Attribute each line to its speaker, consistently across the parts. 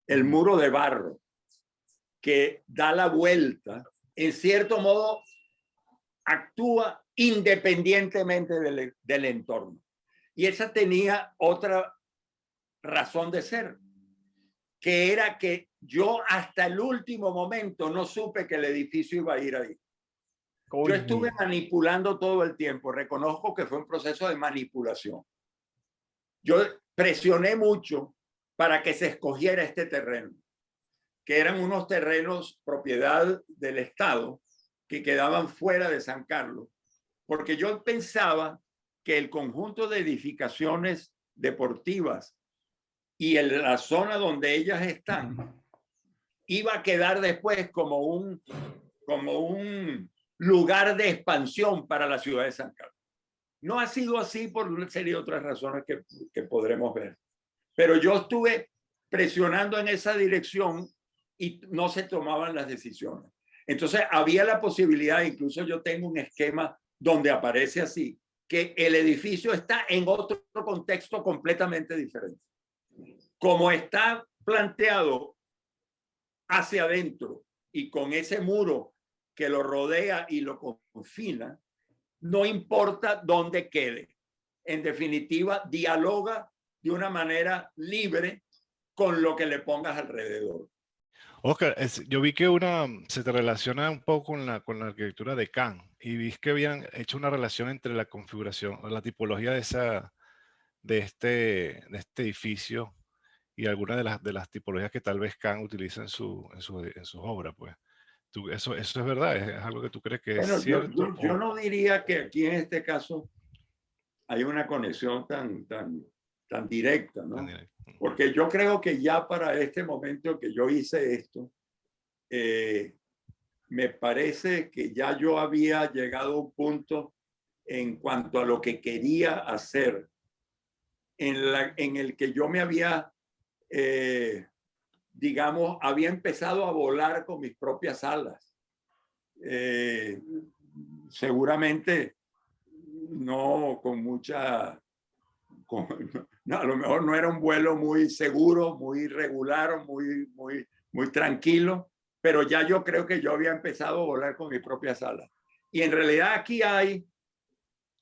Speaker 1: el muro de barro, que da la vuelta, en cierto modo actúa independientemente del entorno. Y esa tenía otra razón de ser, que era que yo hasta el último momento no supe que el edificio iba a ir ahí. Yo estuve manipulando todo el tiempo. Reconozco que fue un proceso de manipulación. Yo presioné mucho para que se escogiera este terreno, que eran unos terrenos propiedad del Estado que quedaban fuera de San Carlos, porque yo pensaba que el conjunto de edificaciones deportivas y la zona donde ellas están iba a quedar después como un lugar de expansión para la ciudad de San Carlos. No ha sido así por una serie de otras razones que podremos ver. Pero yo estuve presionando en esa dirección y no se tomaban las decisiones. Entonces había la posibilidad, incluso yo tengo un esquema donde aparece así, que el edificio está en otro contexto completamente diferente. Como está planteado hacia adentro y con ese muro que lo rodea y lo confina, no importa dónde quede. En definitiva, dialoga de una manera libre con lo que le pongas alrededor.
Speaker 2: Oscar, yo vi que se te relaciona un poco con la arquitectura de Kant y vi que habían hecho una relación entre la configuración, la tipología de este edificio y algunas de las tipologías que tal vez Kant utiliza en sus obras, pues. Eso es verdad, es algo que tú crees que es
Speaker 1: Bueno,
Speaker 2: cierto.
Speaker 1: yo no diría que aquí en este caso hay una conexión tan directa, ¿no? Porque yo creo que ya para este momento que yo hice esto, me parece que ya yo había llegado a un punto en cuanto a lo que quería hacer, en el que yo me había, digamos, había empezado a volar con mis propias alas. Seguramente no con mucha, no, a lo mejor no era un vuelo muy seguro, muy regular, muy tranquilo, pero ya yo creo que yo había empezado a volar con mis propias alas. Y en realidad aquí hay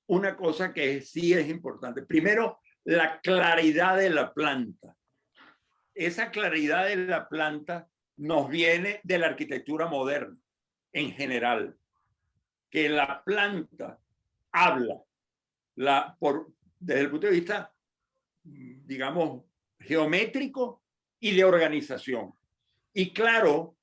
Speaker 1: una cosa que sí es importante. Primero, la claridad de la planta. Esa claridad de la planta nos viene de la arquitectura moderna en general, que la planta habla desde el punto de vista, digamos, geométrico y de organización. Y claro,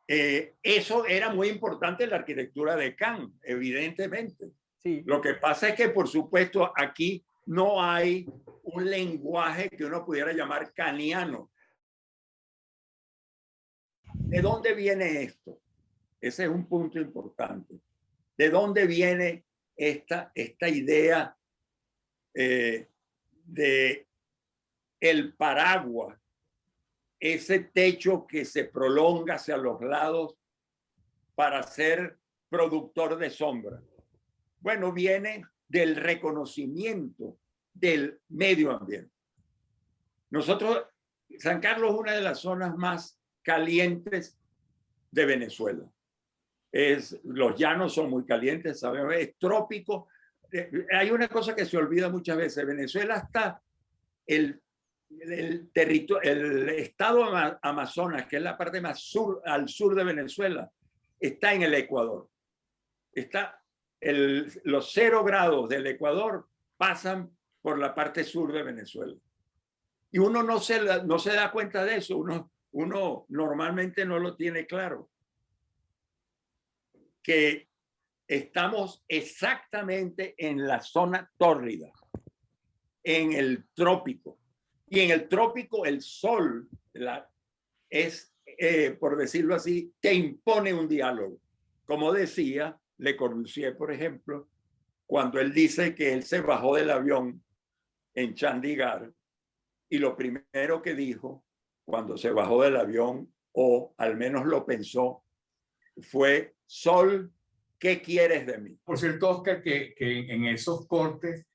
Speaker 1: eso era muy importante en la arquitectura de Kant, evidentemente. Sí. Lo que pasa es que, por supuesto, aquí no hay un lenguaje que uno pudiera llamar kantiano. ¿De dónde viene esto? Ese es un punto importante. ¿De dónde viene esta idea de el paraguas, ese techo que se prolonga hacia los lados para ser productor de sombra? Bueno, viene del reconocimiento del medio ambiente. Nosotros, San Carlos es una de las zonas más calientes de Venezuela. Los llanos son muy calientes, sabemos, es trópico. Hay una cosa que se olvida muchas veces. Venezuela está el estado Amazonas, que es la parte más al sur de Venezuela, está en el Ecuador. Los 0 grados del Ecuador pasan por la parte sur de Venezuela. Y uno no se da cuenta de eso. Uno normalmente no lo tiene claro. Que estamos exactamente en la zona tórrida, en el trópico. Y en el trópico el sol es, por decirlo así, te impone un diálogo. Como decía Le Corbusier, por ejemplo, cuando él dice que él se bajó del avión en Chandigarh y lo primero que dijo cuando se bajó del avión, o al menos lo pensó, fue: Sol, ¿qué quieres de mí?
Speaker 3: Por cierto, Oscar, que en esos cortes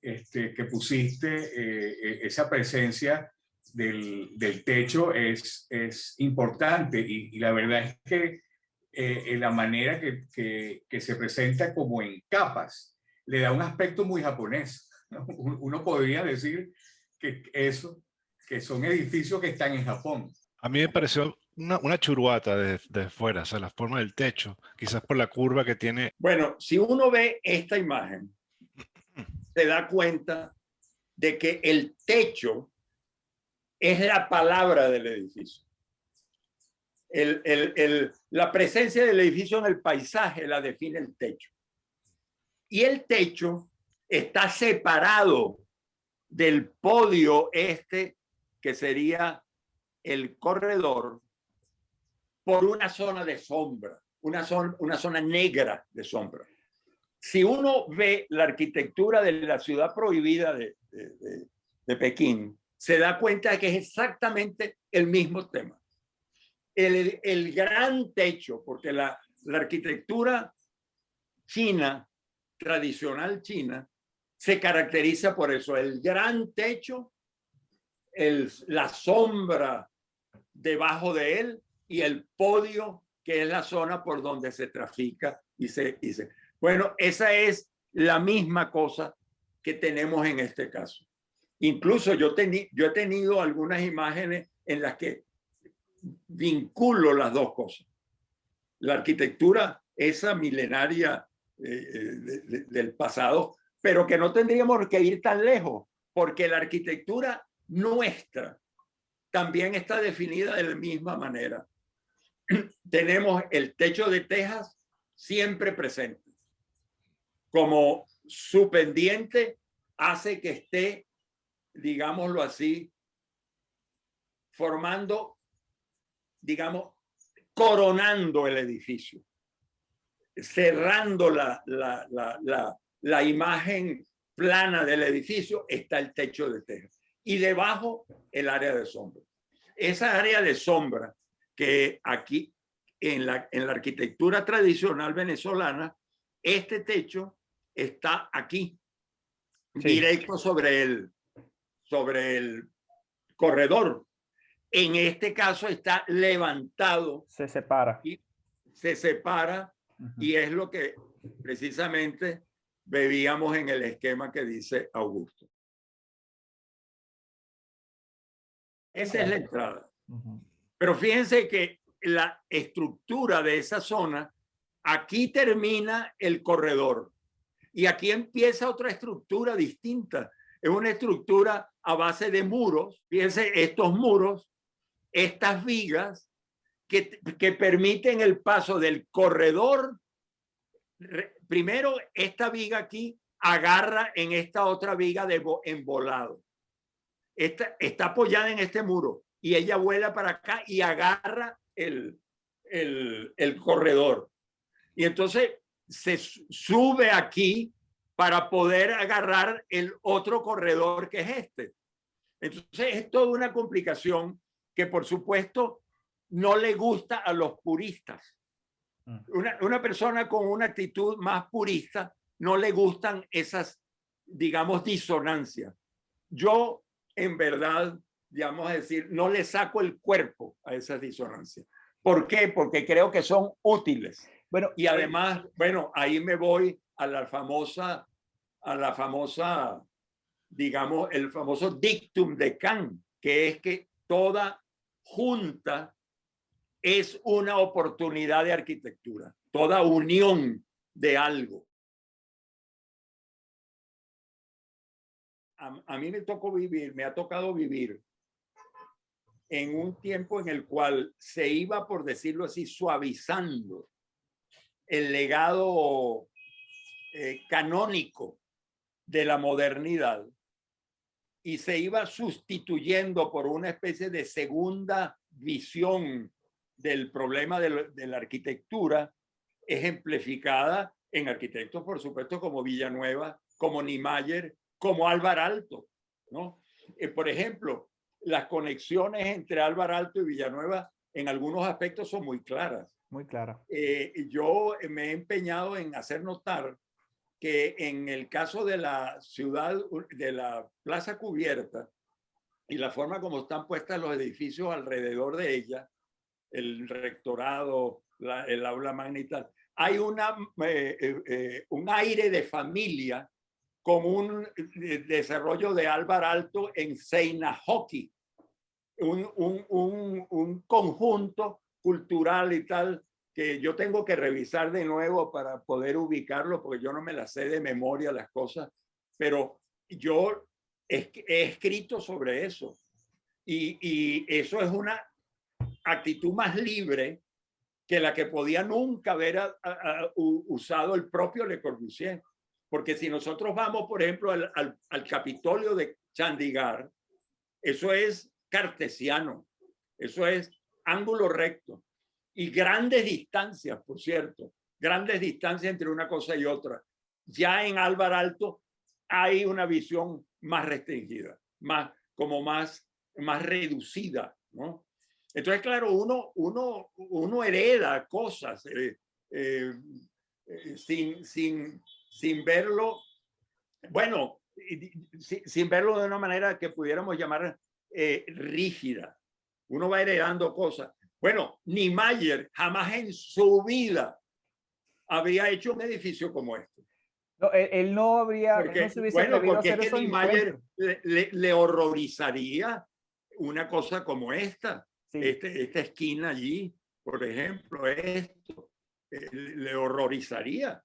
Speaker 3: que pusiste, esa presencia del techo es importante y la verdad es que en la manera que se presenta como en capas le da un aspecto muy japonés, ¿no? Uno podría decir que son edificios que están en Japón.
Speaker 2: A mí me pareció una churuata de fuera, o sea, la forma del techo, quizás por la curva que tiene.
Speaker 1: Bueno, si uno ve esta imagen, se da cuenta de que el techo es la palabra del edificio. La presencia del edificio en el paisaje la define el techo. Y el techo está separado del podio que sería el corredor, por una zona de sombra, una zona negra de sombra. Si uno ve la arquitectura de la ciudad prohibida de Pekín, se da cuenta de que es exactamente el mismo tema. El gran techo, porque la arquitectura china, tradicional china, se caracteriza por eso, el gran techo, la sombra debajo de él y el podio, que es la zona por donde se trafica Bueno, esa es la misma cosa que tenemos en este caso. Incluso yo he tenido algunas imágenes en las que vinculo las dos cosas. La arquitectura, esa milenaria del pasado, pero que no tendríamos que ir tan lejos, porque la arquitectura nuestra también está definida de la misma manera. Tenemos el techo de tejas siempre presente. Como su pendiente hace que esté, digámoslo así, formando, digamos, coronando el edificio, cerrando la imagen plana del edificio, está el techo de tejas. Y debajo el área de sombra. Esa área de sombra que aquí en la arquitectura tradicional venezolana, este techo está aquí, sí, directo sobre el corredor. En este caso está levantado.
Speaker 4: Se separa.
Speaker 1: Y se separa, y es lo que precisamente veíamos en el esquema que dice Augusto. Esa es la entrada. Pero fíjense que la estructura de esa zona, aquí termina el corredor y aquí empieza otra estructura distinta. Es una estructura a base de muros. Fíjense estos muros, estas vigas que permiten el paso del corredor. Primero, esta viga aquí agarra en esta otra viga de embolado. Esta está apoyada en este muro y ella vuela para acá y agarra el corredor. Y entonces se sube aquí para poder agarrar el otro corredor que es este. Entonces es toda una complicación que, por supuesto, no le gusta a los puristas. Una persona con una actitud más purista no le gustan esas, digamos, disonancias. Yo, en verdad, digamos a decir, no le saco el cuerpo a esas disonancias. ¿Por qué? Porque creo que son útiles. Bueno, y además, bueno, ahí me voy a la famosa, digamos, el famoso dictum de Kant, que es que toda junta es una oportunidad de arquitectura, toda unión de algo. A mí me ha tocado vivir en un tiempo en el cual se iba, por decirlo así, suavizando el legado canónico de la modernidad y se iba sustituyendo por una especie de segunda visión del problema de la arquitectura, ejemplificada en arquitectos, por supuesto, como Villanueva, como Niemeyer, como Álvar Aalto, ¿no? Por ejemplo, las conexiones entre Álvar Aalto y Villanueva en algunos aspectos son muy claras.
Speaker 4: Muy claras.
Speaker 1: Yo me he empeñado en hacer notar que en el caso de la ciudad, de la Plaza Cubierta, y la forma como están puestas los edificios alrededor de ella, el rectorado, el aula magna y tal, hay un aire de familia con un desarrollo de Álvar Alto en Seinäjoki, un conjunto cultural y tal que yo tengo que revisar de nuevo para poder ubicarlo, porque yo no me las sé de memoria las cosas, pero yo he escrito sobre eso. Y eso es una actitud más libre que la que podía nunca haber usado el propio Le Corbusier. Porque si nosotros vamos, por ejemplo, al Capitolio de Chandigarh, eso es cartesiano, eso es ángulo recto y grandes distancias, por cierto, grandes distancias entre una cosa y otra. Ya en Álvar Alto hay una visión más restringida, más reducida, ¿no? Entonces, claro, uno hereda cosas sin verlo, bueno, sin verlo de una manera que pudiéramos llamar rígida. Uno va heredando cosas. Bueno, Niemeyer jamás en su vida habría hecho un edificio como este.
Speaker 4: No, él no habría,
Speaker 1: Porque,
Speaker 4: él no se hubiese
Speaker 1: bueno,
Speaker 4: atrevido a
Speaker 1: porque
Speaker 4: hacer
Speaker 1: es que
Speaker 4: eso en
Speaker 1: Niemeyer
Speaker 4: encuentro.
Speaker 1: le horrorizaría una cosa como esta.
Speaker 4: Sí.
Speaker 1: Esta esquina allí, por ejemplo, esto, le horrorizaría,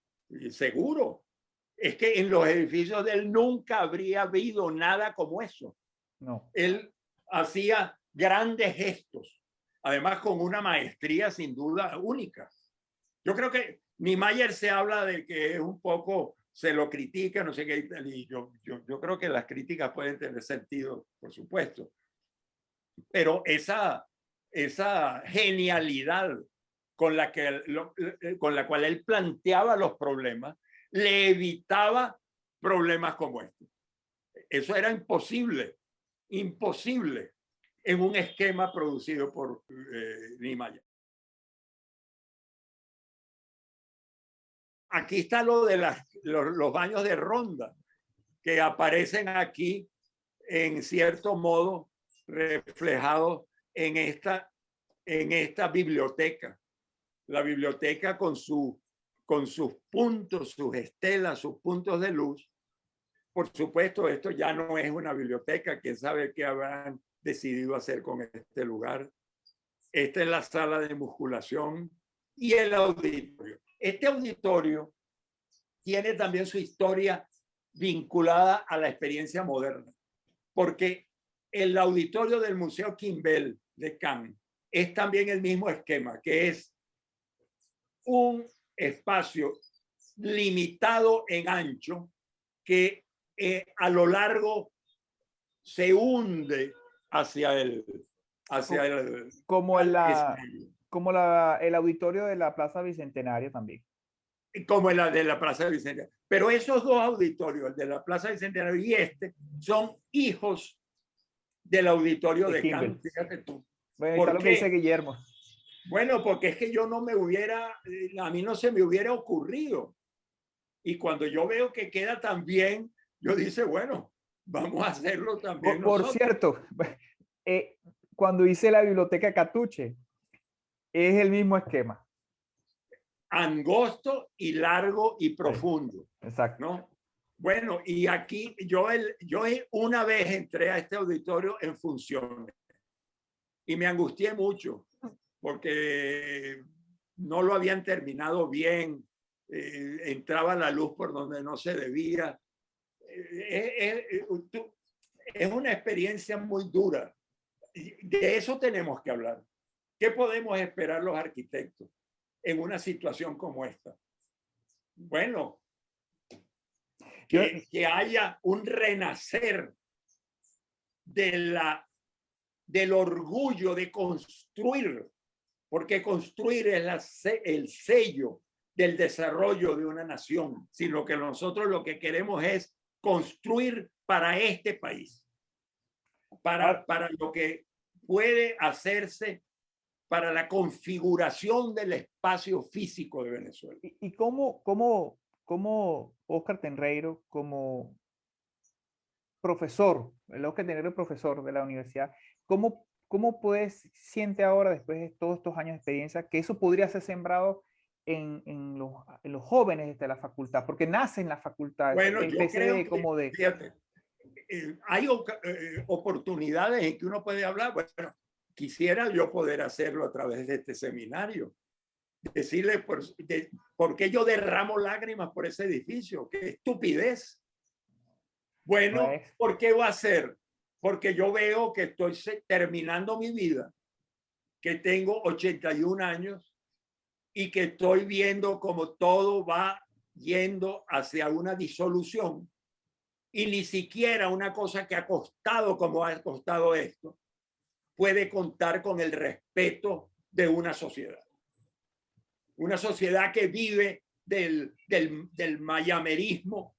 Speaker 1: seguro. Es que en los edificios de él nunca habría habido nada como eso.
Speaker 4: No.
Speaker 1: Él hacía grandes gestos, además con una maestría sin duda única. Yo creo que Niemeyer se habla de que es un poco, se lo critica, no sé qué, y yo creo que las críticas pueden tener sentido, por supuesto. Pero esa genialidad con la cual él planteaba los problemas, le evitaba problemas como este. Eso era imposible en un esquema producido por Niemeyer. Aquí está lo de los baños de ronda, que aparecen aquí en cierto modo reflejados en esta biblioteca. La biblioteca con sus puntos, sus estelas, sus puntos de luz. Por supuesto, esto ya no es una biblioteca. Quién sabe qué habrán decidido hacer con este lugar. Esta es la sala de musculación y el auditorio. Este auditorio tiene también su historia vinculada a la experiencia moderna, porque el auditorio del Museo Kimbell de Cannes es también el mismo esquema, que es un espacio limitado en ancho que a lo largo se hunde hacia el
Speaker 4: como el auditorio de la Plaza Bicentenario también.
Speaker 1: Como la de la Plaza Bicentenario. Pero esos dos auditorios, el de la Plaza Bicentenario y este, son hijos del auditorio de Cannes. Fíjate tú.
Speaker 4: Bueno, está lo que dice Guillermo.
Speaker 1: Bueno, porque es que a mí no se me hubiera ocurrido. Y cuando yo veo que queda tan bien, yo dice, bueno, vamos a hacerlo también
Speaker 4: Por cierto, cuando hice la biblioteca Catuche, es el mismo esquema.
Speaker 1: Angosto y largo y profundo.
Speaker 4: Exacto.
Speaker 1: ¿No? Bueno, y aquí yo una vez entré a este auditorio en funciones y me angustié mucho porque no lo habían terminado bien, entraba la luz por donde no se debía. Es una experiencia muy dura. De eso tenemos que hablar. ¿Qué podemos esperar los arquitectos en una situación como esta? Bueno, que haya un renacer del orgullo de construir, porque construir es el sello del desarrollo de una nación, sino que nosotros lo que queremos es construir para este país, para lo que puede hacerse para la configuración del espacio físico de Venezuela.
Speaker 4: ¿Y cómo Óscar Tenreiro, como profesor, el ojo que tener el profesor de la universidad, ¿cómo siente ahora, después de todos estos años de experiencia, que eso podría ser sembrado en los jóvenes de la facultad? Porque nace en la facultad,
Speaker 1: Bueno,
Speaker 4: en
Speaker 1: yo
Speaker 4: vez
Speaker 1: creo
Speaker 4: de
Speaker 1: que,
Speaker 4: como de...
Speaker 1: fíjate, hay oportunidades en que uno puede hablar. Bueno, quisiera yo poder hacerlo a través de este seminario. Decirle por qué yo derramo lágrimas por ese edificio. ¡Qué estupidez! Bueno,
Speaker 4: Pues,
Speaker 1: ¿por qué va a ser? Porque yo veo que estoy terminando mi vida, que tengo 81 años y que estoy viendo como todo va yendo hacia una disolución, y ni siquiera una cosa que ha costado como ha costado esto puede contar con el respeto de una sociedad. Una sociedad que vive del mayamerismo,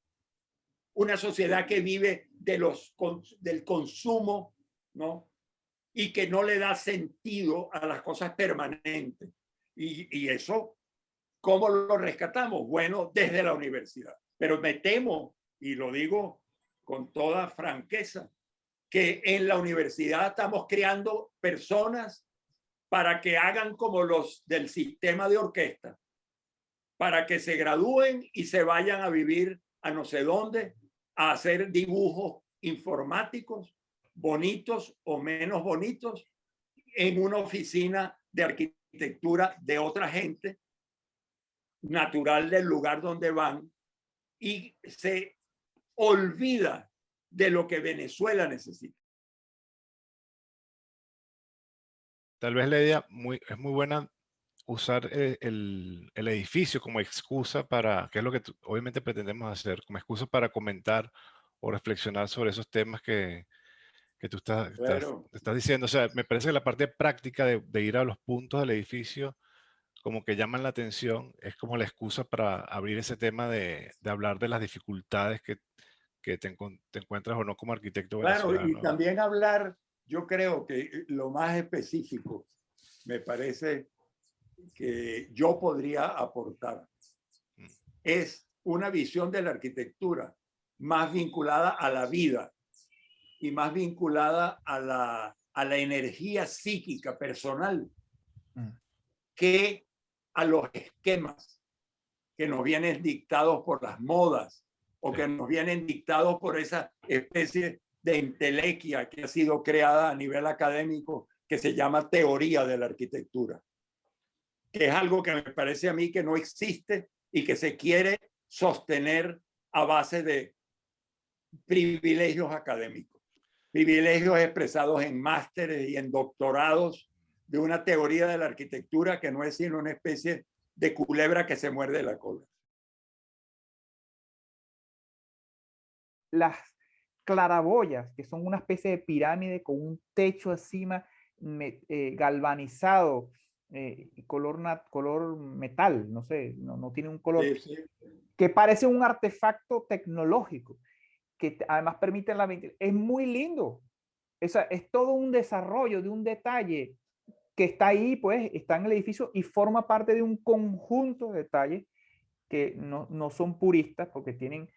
Speaker 1: una sociedad que vive del consumo, ¿no? Y que no le da sentido a las cosas permanentes. Y eso, ¿cómo lo rescatamos? Bueno, desde la universidad. Pero me temo, y lo digo con toda franqueza, que en la universidad estamos creando personas para que hagan como los del sistema de orquesta, para que se gradúen y se vayan a vivir a no sé dónde, a hacer dibujos informáticos, bonitos o menos bonitos, en una oficina de arquitectura de otra gente, natural del lugar donde van, y se olvida de lo que Venezuela necesita.
Speaker 2: Tal vez la idea es muy buena usar el edificio como excusa para, que es lo que obviamente pretendemos hacer, como excusa para comentar o reflexionar sobre esos temas que tú
Speaker 1: Claro.
Speaker 2: estás diciendo. O sea, me parece que la parte práctica de ir a los puntos del edificio como que llaman la atención, es como la excusa para abrir ese tema de hablar de las dificultades que te encuentras o no como arquitecto
Speaker 1: Claro, y
Speaker 2: venezolano.
Speaker 1: también hablar, yo creo que lo más específico, me parece que yo podría aportar, es una visión de la arquitectura más vinculada a la vida y más vinculada a la energía psíquica personal que a los esquemas que nos vienen dictados por las modas o que nos vienen dictados por esa especie de entelequia que ha sido creada a nivel académico, que se llama teoría de la arquitectura, que es algo que me parece a mí que no existe y que se quiere sostener a base de privilegios académicos, privilegios expresados en másteres y en doctorados de una teoría de la arquitectura que no es sino una especie de culebra que se muerde la cola.
Speaker 4: las claraboyas, que son una especie de pirámide con un techo encima galvanizado, color metal, no sé, no tiene un color,
Speaker 1: Sí, sí.
Speaker 4: que parece un artefacto tecnológico, que además permite la ventilación. Es muy lindo. Es todo un desarrollo de un detalle que está ahí, pues, está en el edificio y forma parte de un conjunto de detalles que no son puristas porque tienen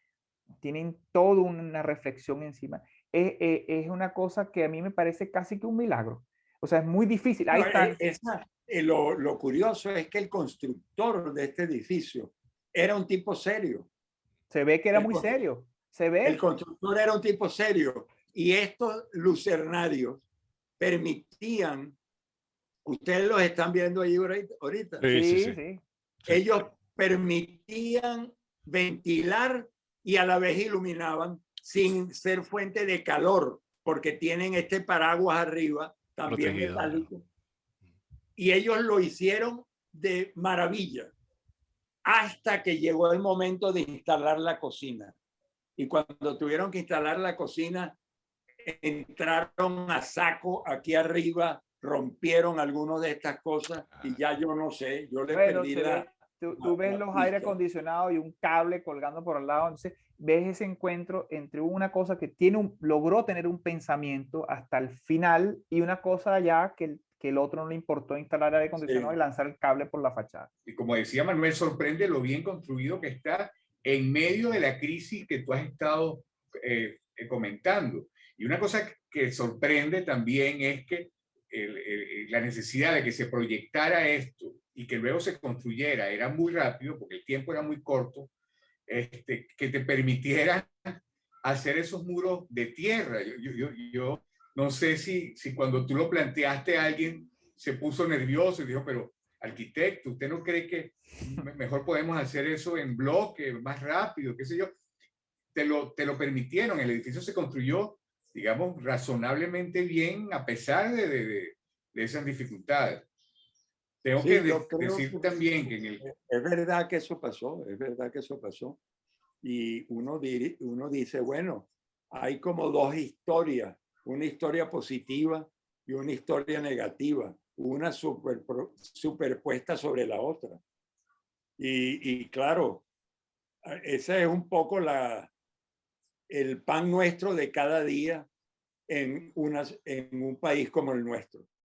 Speaker 4: toda una reflexión encima. Es una cosa que a mí me parece casi que un milagro. O sea, es muy difícil. Ahí
Speaker 1: No, lo curioso es que el constructor de este edificio era un tipo serio.
Speaker 4: se ve que era muy serio. Se ve.
Speaker 1: El constructor era un tipo serio. Y estos lucernarios permitían, ustedes los están viendo ahí ahorita.
Speaker 4: Sí.
Speaker 1: Ellos permitían ventilar y a la vez iluminaban sin ser fuente de calor, porque tienen este paraguas arriba, también
Speaker 2: Protegido,
Speaker 1: metálico. Y ellos lo hicieron de maravilla, hasta que llegó el momento de instalar la cocina. Y cuando tuvieron que instalar la cocina, entraron a saco aquí arriba, rompieron algunas de estas cosas y ya yo no sé, yo le perdí
Speaker 4: tú ves los aire acondicionados y un cable colgando por al lado, entonces ves ese encuentro entre una cosa que logró tener un pensamiento hasta el final y una cosa ya que el otro no le importó instalar aire acondicionado y lanzar el cable por la fachada.
Speaker 3: Y como decía Manuel, sorprende lo bien construido que está en medio de la crisis que tú has estado comentando. Y una cosa que sorprende también es que la necesidad de que se proyectara esto y que luego se construyera era muy rápido, porque el tiempo era muy corto, que te permitiera hacer esos muros de tierra. Yo no sé si cuando tú lo planteaste alguien se puso nervioso y dijo, pero arquitecto, ¿usted no cree que mejor podemos hacer eso en bloque, más rápido, qué sé yo? Te lo permitieron, el edificio se construyó, digamos, razonablemente bien a pesar de esas dificultades. Tengo
Speaker 1: Sí,
Speaker 3: que
Speaker 1: yo creo
Speaker 3: decir
Speaker 1: que
Speaker 3: también que en el...
Speaker 1: es verdad que eso pasó, es verdad que eso pasó. Y uno dice, bueno, hay como dos historias, una historia positiva y una historia negativa, una superpuesta sobre la otra. Y claro, ese es un poco el pan nuestro de cada día en un país como el nuestro.